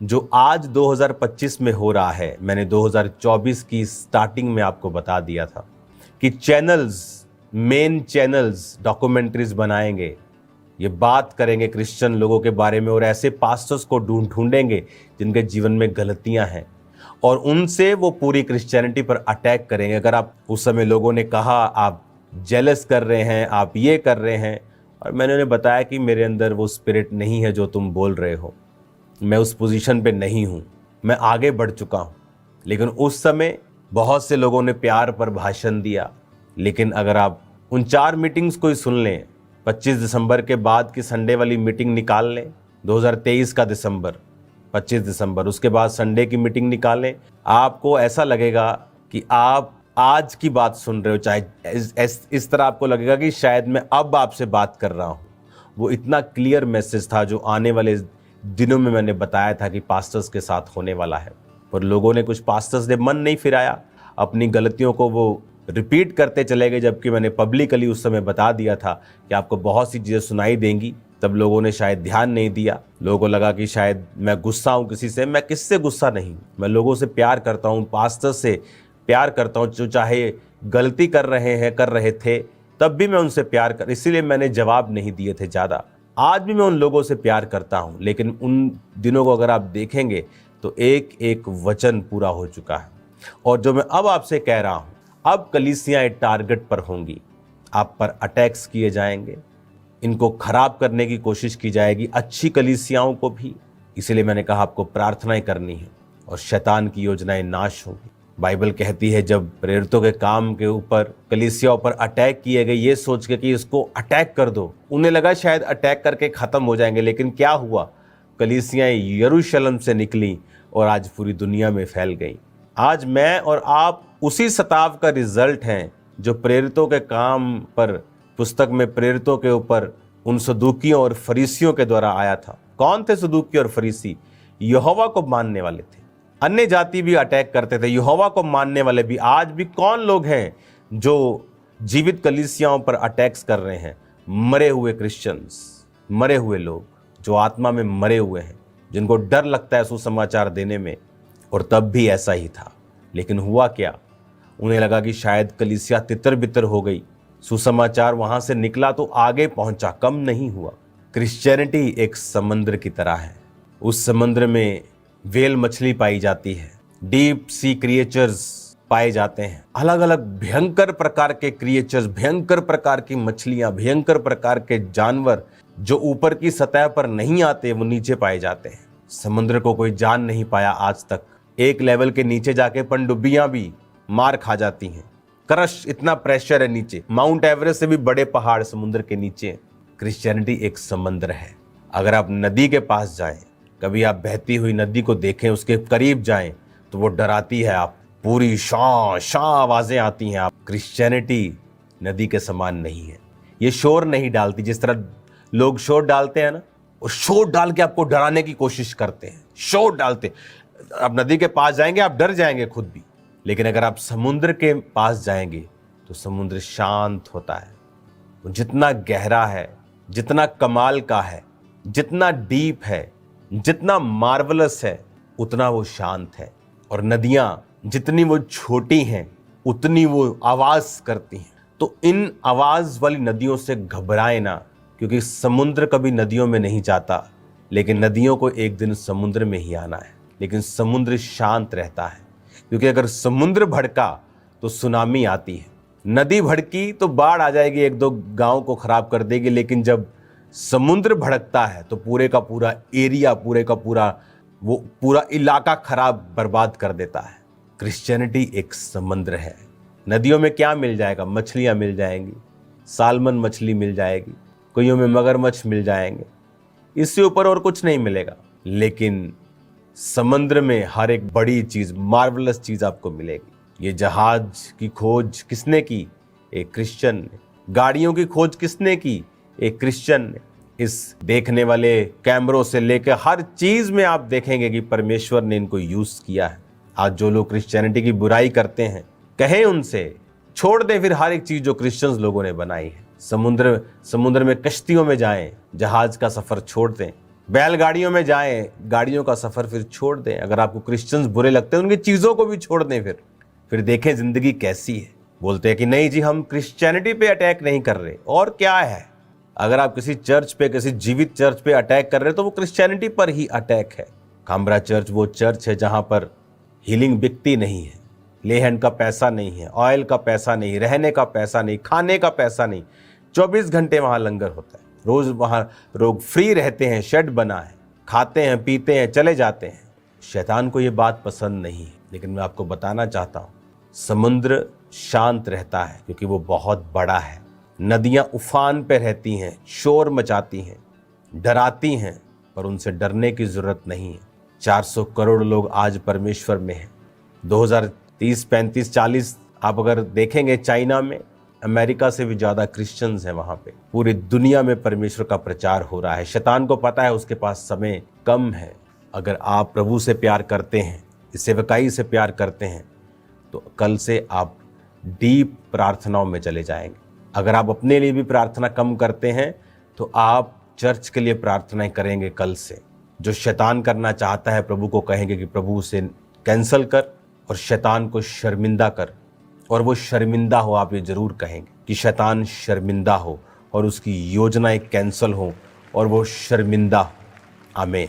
जो आज 2025 में हो रहा है, मैंने 2024 की स्टार्टिंग में आपको बता दिया था कि मेन चैनल्स डॉक्यूमेंट्रीज बनाएंगे, ये बात करेंगे क्रिश्चियन लोगों के बारे में और ऐसे पास्टर्स को ढूंढेंगे जिनके जीवन में गलतियां हैं और उनसे वो पूरी क्रिश्चियनिटी पर अटैक करेंगे। अगर आप उस समय लोगों ने कहा आप जेलस कर रहे हैं, आप ये कर रहे हैं, और मैंने उन्हें बताया कि मेरे अंदर वो स्पिरिट नहीं है जो तुम बोल रहे हो, मैं उस पोजीशन पे नहीं हूँ, मैं आगे बढ़ चुका हूँ। लेकिन उस समय बहुत से लोगों ने प्यार पर भाषण दिया। लेकिन अगर आप उन 4 मीटिंग्स को ही सुन लें, 25 दिसंबर के बाद की संडे वाली मीटिंग निकाल लें, 2023 का दिसंबर 25 दिसंबर, उसके बाद संडे की मीटिंग निकालें, आपको ऐसा लगेगा कि आप आज की बात सुन रहे हो। चाहे इस तरह आपको लगेगा कि शायद मैं अब आपसे बात कर रहा हूँ। वो इतना क्लियर मैसेज था जो आने वाले दिनों में मैंने बताया था कि पास्टर्स के साथ होने वाला है। पर लोगों ने, कुछ पास्टर्स ने मन नहीं फिराया, अपनी गलतियों को वो रिपीट करते चले गए, जबकि मैंने पब्लिकली उस समय बता दिया था कि आपको बहुत सी चीज़ें सुनाई देंगी। तब लोगों ने शायद ध्यान नहीं दिया। लोगों को लगा कि शायद मैं गुस्सा हूँ किसी से। मैं किससे गुस्सा नहीं, मैं लोगों से प्यार करता हूँ, पास्टर से प्यार करता हूँ, जो चाहे गलती कर रहे थे तब भी मैं उनसे प्यार कर, इसीलिए मैंने जवाब नहीं दिए थे ज़्यादा। आज भी मैं उन लोगों से प्यार करता हूँ, लेकिन उन दिनों को अगर आप देखेंगे तो एक एक वचन पूरा हो चुका है। और जो मैं अब आपसे कह रहा हूँ, अब कलीसियाँ टारगेट पर होंगी, आप पर अटैक्स किए जाएंगे, इनको खराब करने की कोशिश की जाएगी, अच्छी कलीसियाओं को भी। इसीलिए मैंने कहा आपको प्रार्थनाएं करनी है और शैतान की योजनाएं नाश होंगी। बाइबल कहती है जब प्रेरितों के काम के ऊपर, कलीसियाओं पर अटैक किए गए, ये सोच के कि इसको अटैक कर दो, उन्हें लगा शायद अटैक करके खत्म हो जाएंगे। लेकिन क्या हुआ, कलीसियाएं यरूशलेम से निकली और आज पूरी दुनिया में फैल गई। आज मैं और आप उसी सताव का रिजल्ट हैं जो प्रेरितों के काम पर, पुस्तक में प्रेरितों के ऊपर उन सदूकियों और फरीसियों के द्वारा आया था। कौन थे सदूकी और फरीसी? यहोवा को मानने वाले थे। अन्य जाति भी अटैक करते थे, यहोवा को मानने वाले भी। आज भी कौन लोग हैं जो जीवित कलीसियाओं पर अटैक्स कर रहे हैं? मरे हुए क्रिश्चियंस, मरे हुए लोग जो आत्मा में मरे हुए हैं, जिनको डर लगता है सुसमाचार देने में। और तब भी ऐसा ही था। लेकिन हुआ क्या, उन्हें लगा कि शायद कलीसिया तितर बितर हो गई, सुसमाचार वहां से निकला तो आगे पहुंचा, कम नहीं हुआ। क्रिश्चियनिटी एक समुद्र की तरह है। उस समुद्र में व्हेल मछली पाई जाती है, डीप सी क्रिएचर्स पाए जाते हैं, अलग अलग भयंकर प्रकार के क्रिएचर्स, भयंकर प्रकार की मछलियां, भयंकर प्रकार के जानवर जो ऊपर की सतह पर नहीं आते, वो नीचे पाए जाते हैं। समुद्र को कोई जान नहीं पाया आज तक। एक लेवल के नीचे जाके पनडुब्बियां भी मार खा जाती हैं। क्रश, इतना प्रेशर है नीचे। माउंट एवरेस्ट से भी बड़े पहाड़ समुद्र के नीचे। क्रिश्चियनिटी एक समुद्र है। अगर आप नदी के पास जाएं, कभी आप बहती हुई नदी को देखें, उसके करीब जाएं, तो वो डराती है। आप पूरी शां शां आवाजें आती हैं। आप, क्रिश्चियनिटी नदी के समान नहीं है। ये शोर नहीं डालती जिस तरह लोग शोर डालते हैं ना, वो शोर डाल के आपको डराने की कोशिश करते हैं, शोर डालते। आप नदी के पास जाएंगे, आप डर जाएंगे खुद भी। लेकिन अगर आप समुद्र के पास जाएंगे तो समुद्र शांत होता है। वो जितना गहरा है, जितना कमाल का है, जितना डीप है, जितना मार्वलस है, उतना वो शांत है। और नदियां जितनी वो छोटी हैं, उतनी वो आवाज करती हैं। तो इन आवाज वाली नदियों से घबराए ना, क्योंकि समुद्र कभी नदियों में नहीं जाता, लेकिन नदियों को एक दिन समुद्र में ही आना है। लेकिन समुद्र शांत रहता है, क्योंकि अगर समुद्र भड़का तो सुनामी आती है, नदी भड़की तो बाढ़ आ जाएगी, एक दो गांव को खराब कर देगी। लेकिन जब समुद्र भड़कता है तो पूरे का पूरा एरिया, वो पूरा इलाका खराब, बर्बाद कर देता है। क्रिश्चियनिटी एक समुद्र है। नदियों में क्या मिल जाएगा? मछलियां मिल जाएंगी, सालमन मछली मिल जाएगी, कुइयों में मगरमच्छ मिल जाएंगे, इससे ऊपर और कुछ नहीं मिलेगा। लेकिन समुद्र में हर एक बड़ी चीज, मार्वलस चीज आपको मिलेगी। ये जहाज की खोज किसने की? एक क्रिश्चियन ने। गाड़ियों की खोज किसने की? एक क्रिश्चियन ने। इस देखने वाले कैमरों से लेकर हर चीज में आप देखेंगे कि परमेश्वर ने इनको यूज किया है। आज जो लोग क्रिश्चियनिटी की बुराई करते हैं, कहें उनसे छोड़ दें फिर हर एक चीज जो क्रिश्चियंस लोगों ने बनाई है। समुद्र में, कश्तियों में जाएं, जहाज का सफर छोड़ दें, बैलगाड़ियों में जाएं, गाड़ियों का सफर फिर छोड़ दें। अगर आपको क्रिश्चियंस बुरे लगते हैं, उनकी चीजों को भी छोड़ दें। फिर देखें जिंदगी कैसी है। बोलते हैं कि नहीं जी, हम क्रिश्चियनिटी पे अटैक नहीं कर रहे, और क्या है। अगर आप किसी चर्च पे, किसी जीवित चर्च पे अटैक कर रहे हैं, तो वो क्रिश्चियनिटी पर ही अटैक है। काम्ब्रा चर्च वो चर्च है जहां पर हीलिंग बिकती नहीं है, लेहन का पैसा नहीं है, ऑयल का पैसा नहीं, रहने का पैसा नहीं, खाने का पैसा नहीं। 24 घंटे वहां लंगर होता है, रोज वहां लोग फ्री रहते हैं, शेड बना है, खाते हैं, पीते हैं, चले जाते हैं। शैतान को ये बात पसंद नहीं है। लेकिन मैं आपको बताना चाहता हूं, समुद्र शांत रहता है क्योंकि वो बहुत बड़ा है। नदियां उफान पे रहती हैं, शोर मचाती हैं, डराती हैं, पर उनसे डरने की जरूरत नहीं है। 400 करोड़ लोग आज परमेश्वर में हैं। 2030, 35, 40 आप अगर देखेंगे, चाइना में, अमेरिका से भी ज्यादा क्रिश्चियंस हैं वहां पे। पूरी दुनिया में परमेश्वर का प्रचार हो रहा है। शैतान को पता है उसके पास समय कम है। अगर आप प्रभु से प्यार करते हैं, इस सेवकाई से प्यार करते हैं, तो कल से आप डीप प्रार्थनाओं में चले जाएंगे। अगर आप अपने लिए भी प्रार्थना कम करते हैं, तो आप चर्च के लिए प्रार्थनाएं करेंगे कल से। जो शैतान करना चाहता है, प्रभु को कहेंगे कि प्रभु उसे कैंसल कर और शैतान को शर्मिंदा कर। और वो शर्मिंदा हो, आप ये जरूर कहेंगे कि शैतान शर्मिंदा हो और उसकी योजनाएं कैंसल हो और वो शर्मिंदा हो। आमीन।